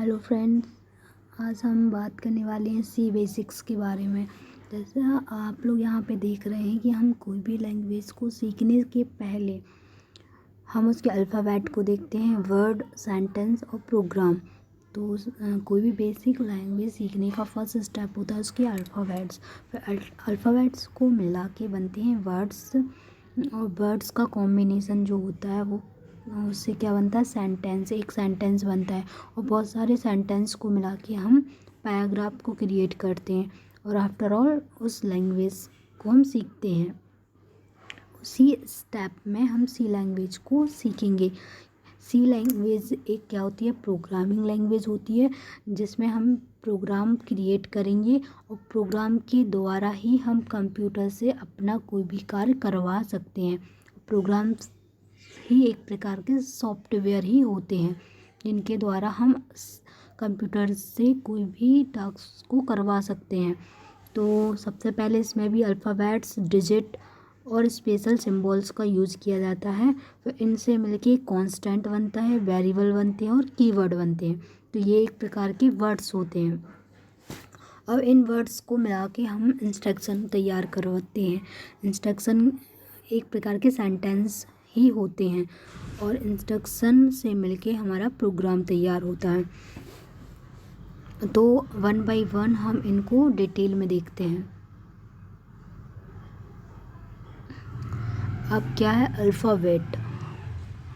Hello friends, आज हम बात करने वाले हैं सी बेसिक्स के बारे में। जैसे आप लोग यहाँ पे देख रहे हैं कि हम कोई भी लैंग्वेज को सीखने के पहले हम उसके अल्फ़ाबेट को देखते हैं, वर्ड, सेंटेंस और प्रोग्राम। तो कोई भी बेसिक लैंग्वेज सीखने का फर्स्ट स्टेप होता है उसके अल्फ़ाबेट्स। फिर अल्फ़ाबेट्स को मिला के बनते हैं वर्ड्स, और वर्ड्स का कॉम्बिनेशन जो होता है वो उससे क्या बनता है, सेंटेंस। एक सेंटेंस बनता है और बहुत सारे सेंटेंस को मिला के हम पैराग्राफ को क्रिएट करते हैं, और आफ्टर ऑल उस लैंग्वेज को हम सीखते हैं। उसी स्टेप में हम सी लैंग्वेज को सीखेंगे। सी लैंग्वेज एक क्या होती है, प्रोग्रामिंग लैंग्वेज होती है, जिसमें हम प्रोग्राम क्रिएट करेंगे और प्रोग्राम के द्वारा ही हम कंप्यूटर से अपना कोई भी कार्य करवा सकते हैं। प्रोग्राम्स ही एक प्रकार के सॉफ्टवेयर ही होते हैं जिनके द्वारा हम कंप्यूटर से कोई भी टास्क को करवा सकते हैं। तो सबसे पहले इसमें भी अल्फ़ाबेट्स, डिजिट और स्पेशल सिंबल्स का यूज़ किया जाता है। फिर इनसे मिलके कांस्टेंट बनता है, वेरिएबल बनते हैं और कीवर्ड बनते हैं। तो ये एक प्रकार के वर्ड्स होते हैं। अब इन वर्ड्स को मिला के हम इंस्ट्रक्शन तैयार करवाते हैं। इंस्ट्रक्शन एक प्रकार के सेंटेंस ही होते हैं और इंस्ट्रक्शन से मिलके हमारा प्रोग्राम तैयार होता है। तो वन बाय वन हम इनको डिटेल में देखते हैं। अब क्या है अल्फ़ाबेट।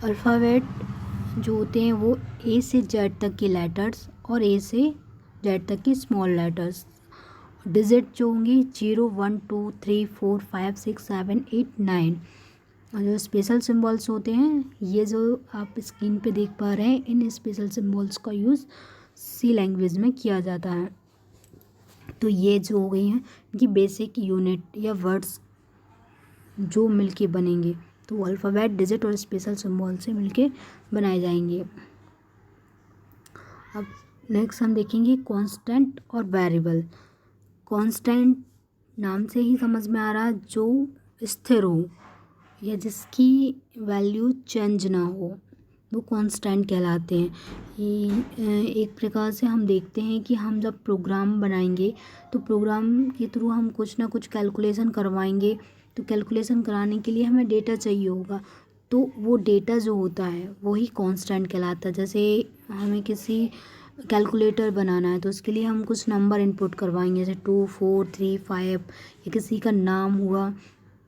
अल्फ़ाबेट जो होते हैं वो ए से जेड तक के लेटर्स और ए से जेड तक के स्मॉल लेटर्स। डिजिट जो होंगे 0 1 2 3 4 5 6 7 8 9। और जो स्पेशल सिंबल्स होते हैं, ये जो आप स्क्रीन पे देख पा रहे हैं, इन स्पेशल सिंबल्स का यूज़ सी लैंग्वेज में किया जाता है। तो ये जो हो गई हैं इनकी बेसिक यूनिट या वर्ड्स जो मिलके बनेंगे। तो अल्फ़ाबेट, डिजिट और स्पेशल सिंबल से मिलके बनाए जाएंगे। अब नेक्स्ट हम देखेंगे कांस्टेंट और वेरिएबल। कांस्टेंट नाम से ही समझ में आ रहा है जो स्थिर हो या जिसकी वैल्यू चेंज ना हो, वो कांस्टेंट कहलाते हैं। एक प्रकार से हम देखते हैं कि हम जब प्रोग्राम बनाएंगे तो प्रोग्राम के थ्रू हम कुछ ना कुछ कैलकुलेशन करवाएंगे। तो कैलकुलेशन कराने के लिए हमें डेटा चाहिए होगा, तो वो डेटा जो होता है वही कांस्टेंट कहलाता है। जैसे हमें किसी कैलकुलेटर बनाना है तो उसके लिए हम कुछ नंबर इनपुट करवाएंगे, जैसे 2 4 3 5 या किसी का नाम हुआ,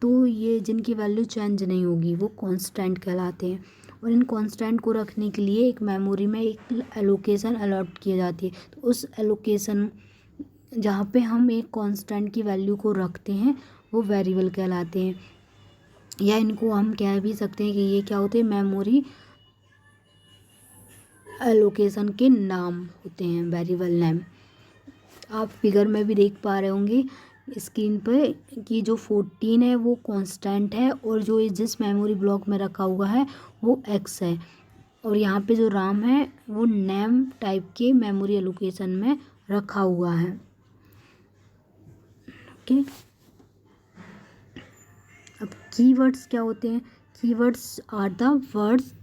तो ये जिनकी वैल्यू चेंज नहीं होगी वो कांस्टेंट कहलाते हैं। और इन कांस्टेंट को रखने के लिए एक मेमोरी में एक एलोकेशन अलॉट की जाती है। तो उस एलोकेशन जहाँ पे हम एक कांस्टेंट की वैल्यू को रखते हैं वो वेरिएबल कहलाते हैं, या इनको हम कह भी सकते हैं कि ये क्या होते हैं, मेमोरी एलोकेशन के नाम होते हैं, वेरिएबल नेम। आप फिगर में भी देख पा रहे होंगे स्क्रीन पे कि जो 14 है वो कांस्टेंट है और जो जिस मेमोरी ब्लॉक में रखा हुआ है वो x है, और यहाँ पे जो राम है वो नेम टाइप के मेमोरी एलोकेशन में रखा हुआ है। ओके, अब कीवर्ड्स क्या होते हैं। Keywords are the words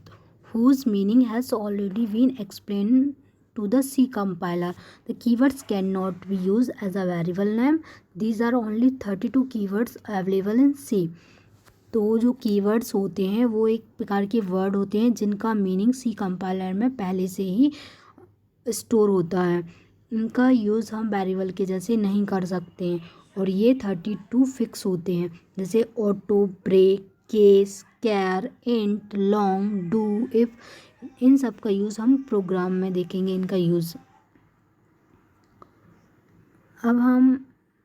whose meaning has already been explained to the C compiler. The keywords cannot be used as a variable name. These are only 32 keywords available in C. तो जो keywords होते हैं वो एक प्रकार के word होते हैं जिनका मीनिंग सी कंपाइलर में पहले से ही स्टोर होता है। इनका यूज़ हम वेरिएबल के जैसे नहीं कर सकते हैं, और ये 32 फिक्स होते हैं, जैसे ऑटो, ब्रेक, केस, कैर, इंट, लॉन्ग, डू, इफ। इन सब का यूज़ हम प्रोग्राम में देखेंगे इनका यूज़। अब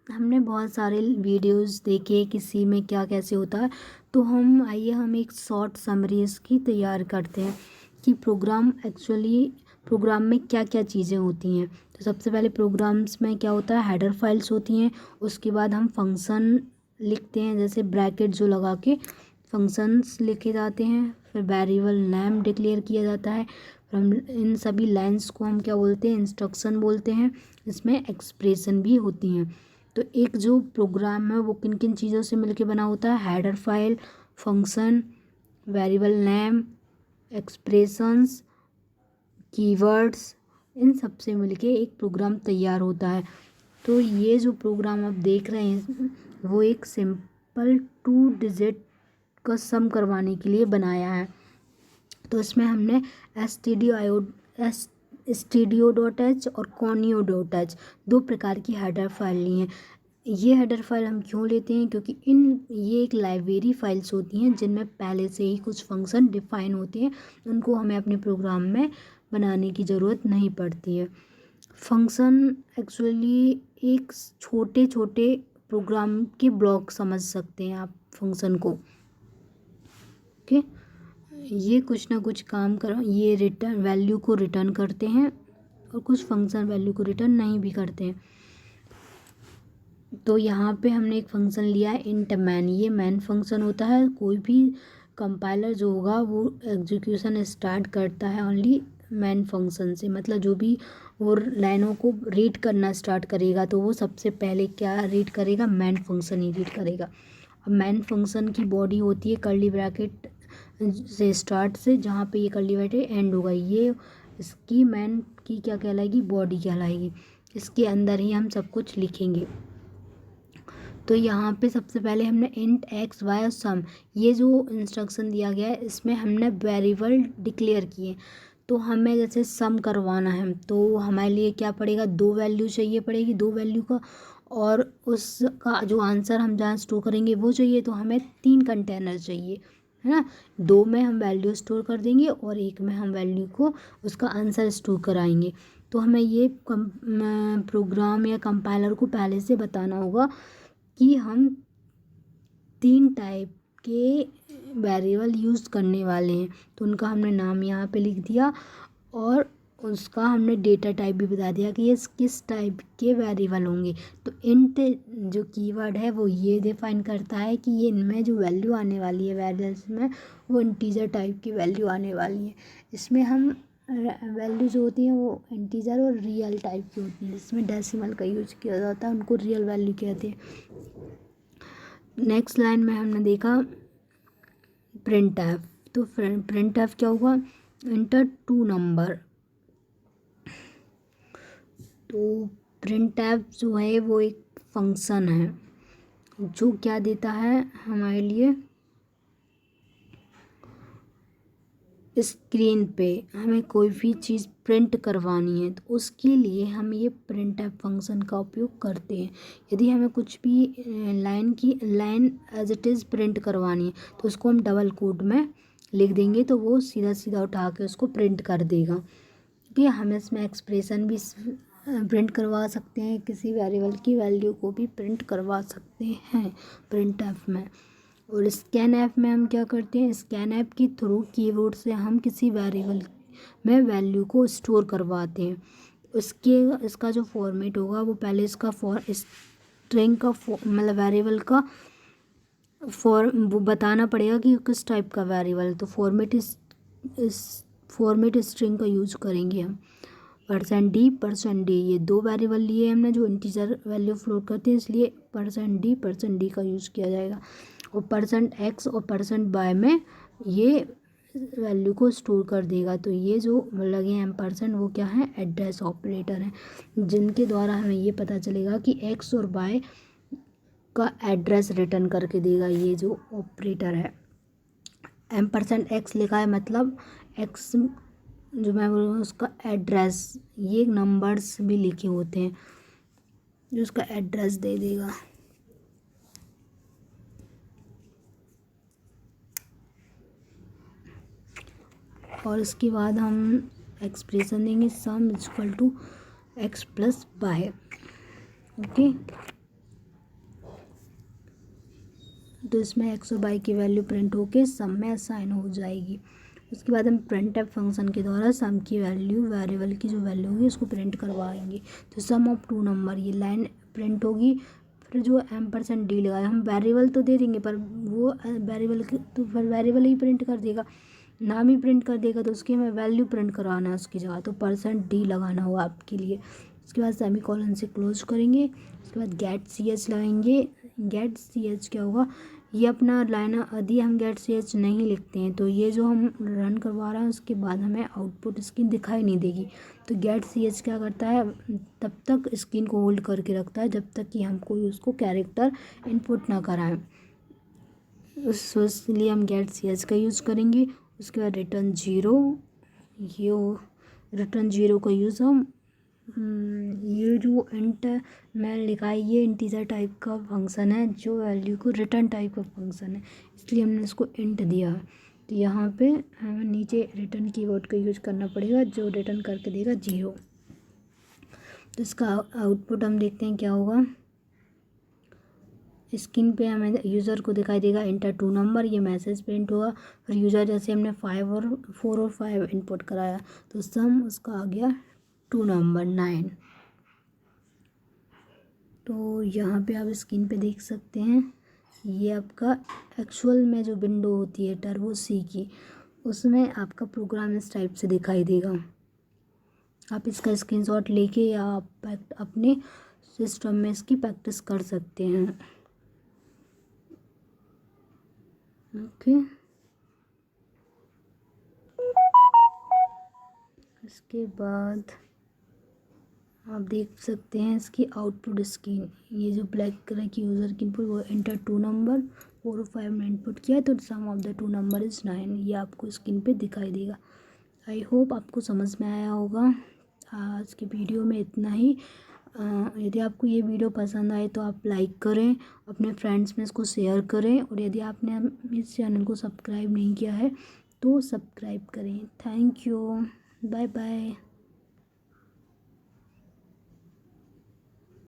हमने बहुत सारे वीडियोस देखे कि सी में क्या कैसे होता है, तो आइए हम एक शॉर्ट समरी इसकी तैयार करते हैं कि प्रोग्राम में क्या क्या चीज़ें होती हैं। तो सबसे पहले प्रोग्राम्स में क्या होता है, हेडर फाइल्स होती हैं। उसके बाद हम फंक्शन लिखते हैं, जैसे ब्रैकेट जो लगा के फंक्शंस लिखे जाते हैं। फिर वेरिएबल नेम डिक्लेयर किया जाता है। फिर हम इन सभी लाइंस को हम क्या बोलते हैं, इंस्ट्रक्शन बोलते हैं। इसमें एक्सप्रेशन भी होती हैं। तो एक जो प्रोग्राम है वो किन किन चीज़ों से मिलके बना होता है, header file, function, variable name, expressions, keywords in सब से मिलके एक प्रोग्राम तैयार होता है। तो ये जो प्रोग्राम आप देख रहे हैं वो एक सिंपल 2 डिजिट का सम करवाने के लिए बनाया है। तो इसमें हमने stdio.h और conio.h 2 प्रकार की हेडर फाइल ली हैं। ये हेडर फाइल हम क्यों लेते हैं, क्योंकि ये एक लाइब्रेरी फाइल्स होती हैं जिनमें पहले से ही कुछ फंक्शन डिफाइन होते हैं, उनको हमें अपने प्रोग्राम में बनाने की ज़रूरत नहीं पड़ती है। फंक्शन एक्चुअली एक छोटे छोटे प्रोग्राम के ब्लॉक समझ सकते हैं आप फंक्शन को। ओके, ये कुछ ना कुछ काम कर, ये रिटर्न वैल्यू को रिटर्न करते हैं और कुछ फंक्शन वैल्यू को रिटर्न नहीं भी करते हैं। तो यहाँ पे हमने एक फंक्शन लिया है इंट मैन। ये मैन फंक्शन होता है। कोई भी कंपाइलर जो होगा वो एग्जीक्यूशन स्टार्ट करता है ओनली मैन फंक्शन से, मतलब जो भी वो लाइनों को रीड करना स्टार्ट करेगा तो वो सबसे पहले क्या रीड करेगा, मैन फंक्शन ही रीड करेगा। अब मैन फंक्शन की बॉडी होती है कर्ली ब्रैकेट से स्टार्ट से, जहाँ पे ये कर्ली ब्रैकेट एंड होगा, ये इसकी मैन की क्या कहलाएगी, बॉडी कहलाएगी। इसके अंदर ही हम सब कुछ लिखेंगे। तो यहाँ पे सबसे पहले हमने इंट एक्स वाई और सम, ये जो इंस्ट्रक्शन दिया गया है इसमें हमने वेरिएबल डिक्लेयर किए। तो हमें जैसे सम करवाना है तो हमारे लिए क्या पड़ेगा, 2 वैल्यू चाहिए पड़ेगी, 2 वैल्यू का, और उसका जो आंसर हम जहाँ स्टोर करेंगे वो चाहिए। तो हमें 3 कंटेनर चाहिए, है ना। 2 में हम वैल्यू स्टोर कर देंगे और 1 में हम वैल्यू को उसका आंसर स्टोर कराएंगे। तो हमें ये प्रोग्राम या कंपाइलर को पहले से बताना होगा कि हम 3 टाइप के वेरिएबल यूज़ करने वाले हैं। तो उनका हमने नाम यहाँ पे लिख दिया और उसका हमने डेटा टाइप भी बता दिया कि ये किस टाइप के वेरिएबल होंगे। तो इंट जो कीवर्ड है वो ये डिफाइन करता है कि ये इनमें जो वैल्यू आने वाली है वेरिएबल्स में वो इंटीजर टाइप की वैल्यू आने वाली है। इसमें हम वैल्यू जो होती हैं वो इंटीजर और रियल टाइप की होती हैं, जिसमें डेसिमल का यूज किया जाता है, उनको रियल वैल्यू कहते हैं। नेक्स्ट लाइन में हमने देखा प्रिंट एफ। तो प्रिंट एफ क्या होगा, इंटर 2 नंबर। तो प्रिंट एफ जो है वो एक फंक्शन है जो क्या देता है हमारे लिए, स्क्रीन पे हमें कोई भी चीज़ प्रिंट करवानी है तो उसके लिए हम ये प्रिंट एफ फंक्शन का उपयोग करते हैं। यदि हमें कुछ भी line as it is print करवानी है तो उसको हम डबल कोट में लिख देंगे तो वो सीधा सीधा उठा के उसको प्रिंट कर देगा। ठीक है, हम इसमें एक्सप्रेशन भी प्रिंट करवा सकते हैं, किसी वेरिएबल की वैल्यू को भी प्रिंट करवा सकते हैं प्रिंट एफ में। और स्कैन ऐप में हम क्या करते हैं, स्कैन ऐप के थ्रू कीवर्ड से हम किसी वेरिएबल में वैल्यू को स्टोर करवाते हैं। इसका जो फॉर्मेट होगा वो पहले इसका स्ट्रिंग का मतलब वेरिएबल का वो बताना पड़ेगा कि किस टाइप का वेरिएबल। तो फॉर्मेट स्ट्रिंग का यूज करेंगे हम। %d ये 2 वेरिएबल लिए हमने जो इंटीजर वैल्यू फ्लोट करते हैं, इसलिए %d का यूज़ किया जाएगा। और %x और %y में ये वैल्यू को स्टोर कर देगा। तो ये जो लगे हैं %, वो क्या है, एड्रेस ऑपरेटर हैं, जिनके द्वारा हमें ये पता चलेगा कि x और y का एड्रेस रिटर्न करके देगा ये जो ऑपरेटर है। %x लिखा है मतलब x जो मैं बोल रहा हूँ उसका एड्रेस, ये नंबर्स भी लिखे होते हैं जो उसका एड्रेस दे देगा। और इसके बाद हम एक्सप्रेशन देंगे sum equal to x plus y. Okay, तो इसमें x और y की वैल्यू प्रिंट होके सम में असाइन हो जाएगी। उसके बाद हम प्रिंट एफ फंक्शन के द्वारा सम की वैल्यू वेरिएबल की जो वैल्यू होगी उसको प्रिंट करवाएंगे। तो सम ऑफ 2 नंबर ये लाइन प्रिंट होगी। फिर जो %d लगाए, हम वेरिएबल तो दे देंगे पर वो वेरिएबल तो फिर वेरिएबल ही प्रिंट कर देगा, नाम ही प्रिंट कर देगा। तो उसकी हमें वैल्यू प्रिंट करवाना है उसकी जगह, तो %d लगाना होगा आपके लिए। उसके बाद सेमीकोलन से क्लोज करेंगे। उसके बाद गेट ch लगाएंगे। गेट ch क्या होगा, ये अपना लाइन यदि हम गेट सी एच नहीं लिखते हैं तो ये जो हम रन करवा रहे हैं उसके बाद हमें आउटपुट स्क्रीन दिखाई नहीं देगी। तो गेट सी एच क्या करता है, तब तक स्क्रीन को होल्ड करके रखता है जब तक कि हम कोई उसको कैरेक्टर इनपुट ना कराएं। इसलिए हम गेट सी एच का यूज़ करेंगे। उसके बाद रिटर्न जीरो, ये रिटर्न जीरो का यूज़ हम ये जो इंट में लिखा है ये इंटीजर टाइप का फंक्शन है, जो वैल्यू को रिटर्न टाइप का फंक्शन है, इसलिए हमने इसको इंट दिया है। तो यहाँ पे हमें नीचे रिटर्न कीवर्ड का यूज़ करना पड़ेगा जो रिटर्न करके देगा जीरो। तो इसका आउटपुट हम देखते हैं क्या होगा। स्क्रीन पे हमें यूज़र को दिखाई देगा इंटर 2 नंबर, ये मैसेज प्रिंट होगा। फिर यूज़र जैसे हमने 4 और 5 इनपुट कराया तो सम उसका आ गया 2 नंबर 9। तो यहाँ पे आप स्क्रीन पे देख सकते हैं ये आपका एक्चुअल में जो विंडो होती है टर्बो सी की, उसमें आपका प्रोग्राम इस टाइप से दिखाई देगा। आप इसका स्क्रीनशॉट लेके या आप अपने सिस्टम में इसकी प्रैक्टिस कर सकते हैं। ओके, इसके बाद आप देख सकते हैं इसकी आउटपुट स्क्रीन, ये जो ब्लैक कलर की यूज़र की इनपुट वो इंटर 2 नंबर 4 और 5 में इनपुट किया तो सम ऑफ द 2 नंबर इज़ 9, ये आपको स्क्रीन पे दिखाई देगा। आई होप आपको समझ में आया होगा। आज की वीडियो में इतना ही। यदि आपको ये वीडियो पसंद आए तो आप लाइक करें, अपने फ्रेंड्स में इसको शेयर करें, और यदि आपने इस चैनल को सब्सक्राइब नहीं किया है तो सब्सक्राइब करें। Thank you, bye bye.